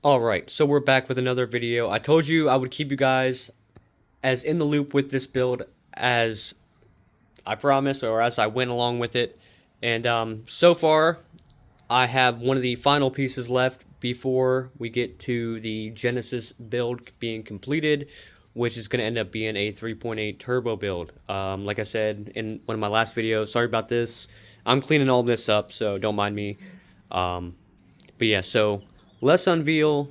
Alright, so we're back with another video. I told you I would keep you guys as in the loop with this build as I promised, or as I went along with it. And so far, I have one of the final pieces left before we get to the Genesis build being completed, which is going to end up being a 3.8 turbo build. Like I said in one of my last videos, sorry about this. I'm cleaning all this up, so don't mind me. But yeah, so let's unveil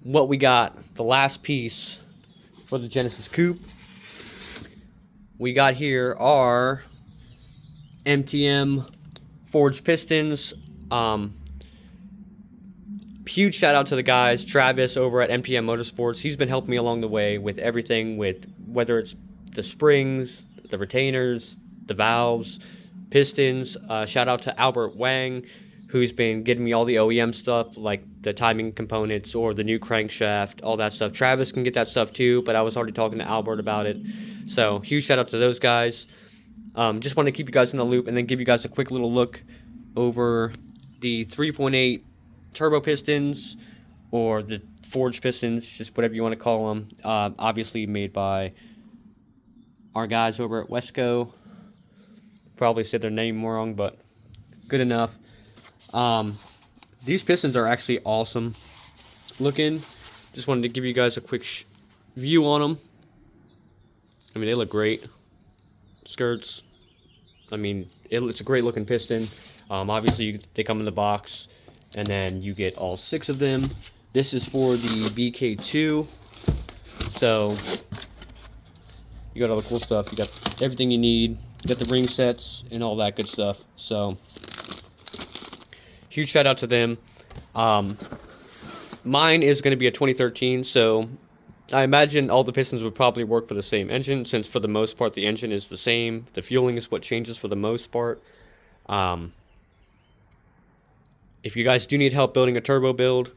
what we got. The last piece for the Genesis Coupe we got here are MTM forged pistons. Huge shout out to the guys, Travis over at MTM Motorsports. He's been helping me along the way with everything, with whether it's the springs, the retainers, the valves, pistons. Shout out to Albert Wang, who's been getting me all the OEM stuff, like the timing components or the new crankshaft, all that stuff. Travis can get that stuff too, but I was already talking to Albert about it. So huge shout out to those guys. Just want to keep you guys in the loop and then give you guys a quick little look over the 3.8 turbo pistons, or the forged pistons, just whatever you want to call them. Obviously made by our guys over at Wesco. Probably said their name wrong, but good enough. These pistons are actually awesome looking. Just wanted to give you guys a quick view on them. I mean, they look great. Skirts. I mean, it's a great looking piston. Obviously, they come in the box, and then you get all 6 of them. This is for the BK2. So, you got all the cool stuff. You got everything you need. You got the ring sets and all that good stuff. So, huge shout out to them. Mine is going to be a 2013, so I imagine all the pistons would probably work for the same engine, since for the most part the engine is the same. The fueling is what changes for the most part. If you guys do need help building a turbo build,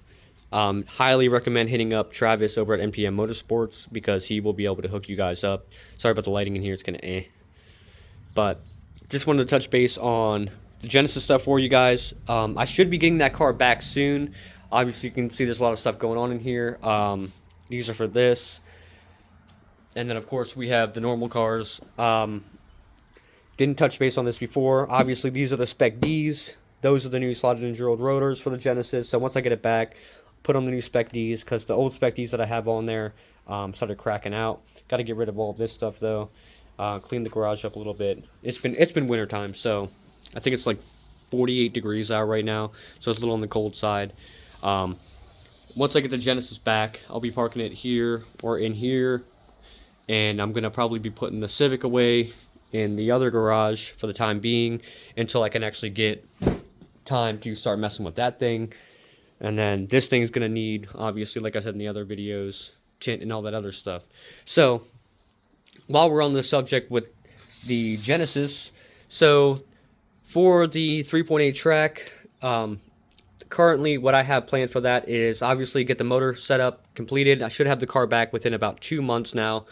highly recommend hitting up Travis over at MTM Motorsports, because he will be able to hook you guys up. Sorry about the lighting in here, it's kind of But just wanted to touch base on the Genesis stuff for you guys. I should be getting that car back soon. Obviously, you can see there's a lot of stuff going on in here. These are for this. And then, of course, we have the normal cars. Didn't touch base on this before. Obviously, these are the Spec Ds. Those are the new slotted and drilled rotors for the Genesis. So once I get it back, put on the new Spec Ds, because the old Spec Ds that I have on there started cracking out. Got to get rid of all this stuff, though. Clean the garage up a little bit. It's been winter time, so I think it's like 48 degrees out right now, so it's a little on the cold side. Once I get the Genesis back, I'll be parking it here or in here, and I'm going to probably be putting the Civic away in the other garage for the time being, until I can actually get time to start messing with that thing. And then this thing's going to need, obviously, like I said in the other videos, tint and all that other stuff. So while we're on the subject with the Genesis, so for the 3.8 track, currently what I have planned for that is obviously get the motor setup completed. I should have the car back within about 2 months now.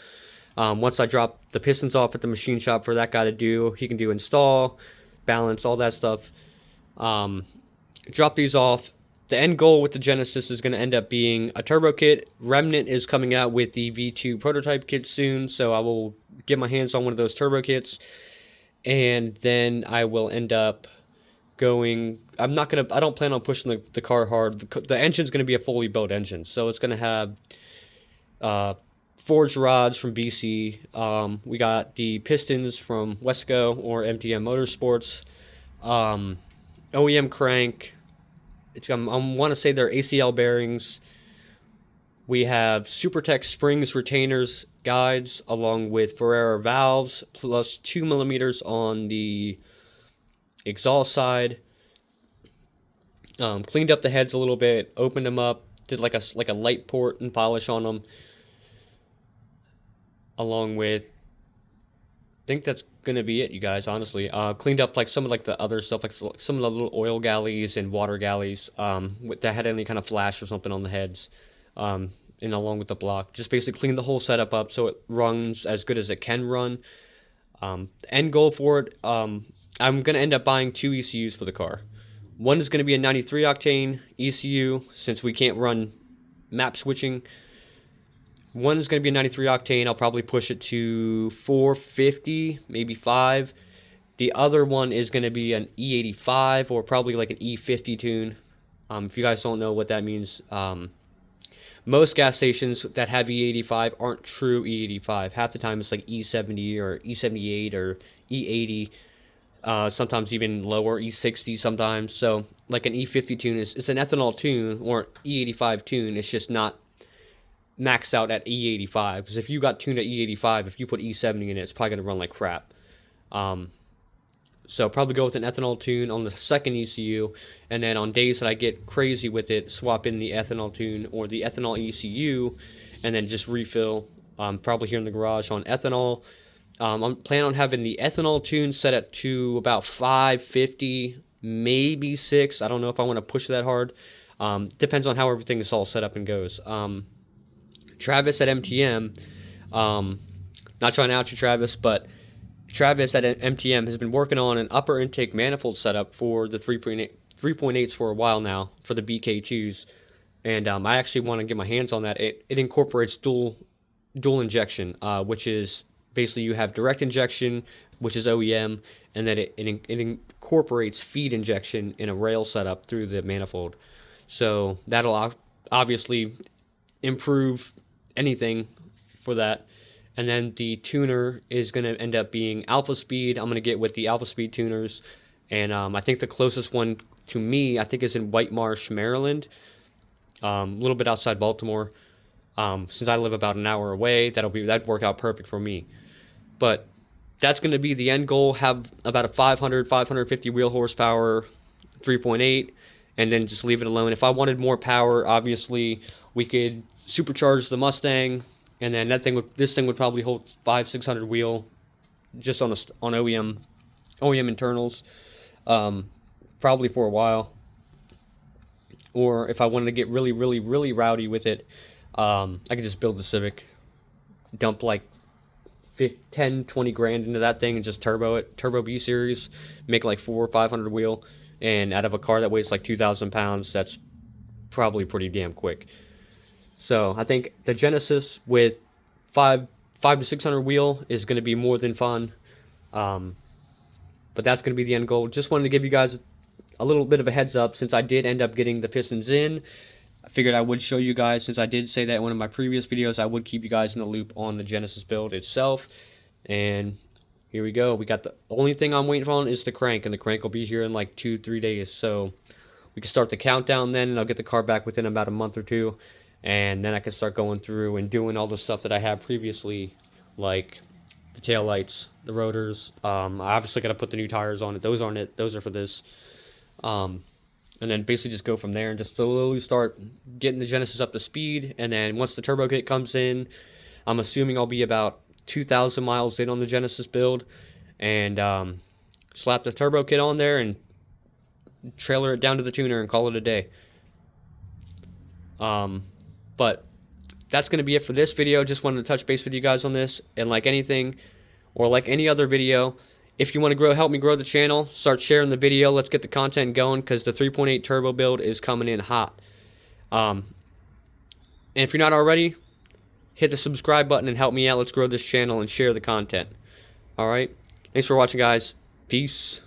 Once I drop the pistons off at the machine shop for that guy to do, he can do install, balance, all that stuff. Drop these off. The end goal with the Genesis is going to end up being a turbo kit. Remnant is coming out with the V2 prototype kit soon, so I will get my hands on one of those turbo kits. And then I will end up going, I don't plan on pushing the car hard. The engine's going to be a fully built engine, so it's going to have forged rods from BC. We got the pistons from Wesco or MTM Motorsports. OEM crank. I want to say they're ACL bearings. We have SuperTech springs, retainers, guides, along with Ferrera valves, plus 2 millimeters on the exhaust side. Cleaned up the heads a little bit, opened them up, did like a light port and polish on them, along with, I think that's gonna be it, you guys. Honestly, cleaned up like some of like the other stuff, like some of the little oil galleys and water galleys that had any kind of flash or something on the heads, and along with the block. Just basically clean the whole setup up so it runs as good as it can run. End goal for it, I'm gonna end up buying 2 ECUs for the car. One is going to be a 93 octane ECU since we can't run map switching. One is going to be a 93 octane. I'll probably push it to 450, maybe 5. The other one is going to be an E85 or probably like an E50 tune. If you guys don't know what that means, most gas stations that have E85 aren't true E85. Half the time it's like E70 or E78 or E80. Sometimes even lower, E60 sometimes. So like an E50 tune it's an ethanol tune or E85 tune. It's just not maxed out at E85, because if you got tuned at E85, if you put E70 in it, it's probably going to run like crap. So probably go with an ethanol tune on the second ECU, and then on days that I get crazy with it, swap in the ethanol tune or the ethanol ECU, and then just refill, probably here in the garage on ethanol. I'm planning on having the ethanol tune set at to about 550, maybe 6. I don't know if I want to push that hard. Depends on how everything is all set up and goes. Travis at MTM, not trying to out you, Travis, but Travis at MTM has been working on an upper intake manifold setup for the 3.8s for a while now for the BK2s, and I actually want to get my hands on that. It incorporates dual injection, which is basically you have direct injection, which is OEM, and then it incorporates feed injection in a rail setup through the manifold. So that'll obviously improve anything for that. And then the tuner is going to end up being Alpha Speed. I'm going to get with the Alpha Speed tuners. And I think the closest one to me, I think, is in White Marsh, Maryland. A little bit outside Baltimore. Since I live about an hour away, that'd work out perfect for me. But that's going to be the end goal. Have about a 550 wheel horsepower 3.8. And then just leave it alone. If I wanted more power, obviously, we could supercharge the Mustang. And then this thing would probably hold 500-600 wheel, just on OEM internals, probably for a while. Or if I wanted to get really, really, really rowdy with it, I could just build the Civic, dump like 10-20 grand into that thing, and just turbo B series, make like 400 or 500 wheel, and out of a car that weighs like 2,000 pounds, that's probably pretty damn quick. So I think the Genesis with 500 to 600 wheel is going to be more than fun. But that's going to be the end goal. Just wanted to give you guys a little bit of a heads up, since I did end up getting the pistons in. I figured I would show you guys, since I did say that in one of my previous videos, I would keep you guys in the loop on the Genesis build itself. And here we go. We got the only thing I'm waiting on is the crank, and the crank will be here in like 2-3 days. So we can start the countdown then, and I'll get the car back within about a month or two. And then I can start going through and doing all the stuff that I have previously, like the taillights, the rotors. I obviously got to put the new tires on it. Those aren't it. Those are for this. And then basically just go from there and just slowly start getting the Genesis up to speed. And then once the turbo kit comes in, I'm assuming I'll be about 2,000 miles in on the Genesis build. And slap the turbo kit on there and trailer it down to the tuner and call it a day. But that's going to be it for this video. Just wanted to touch base with you guys on this. And like anything, or like any other video, if you want to help me grow the channel, start sharing the video. Let's get the content going, because the 3.8 turbo build is coming in hot. And if you're not already, hit the subscribe button and help me out. Let's grow this channel and share the content. Alright? Thanks for watching, guys. Peace.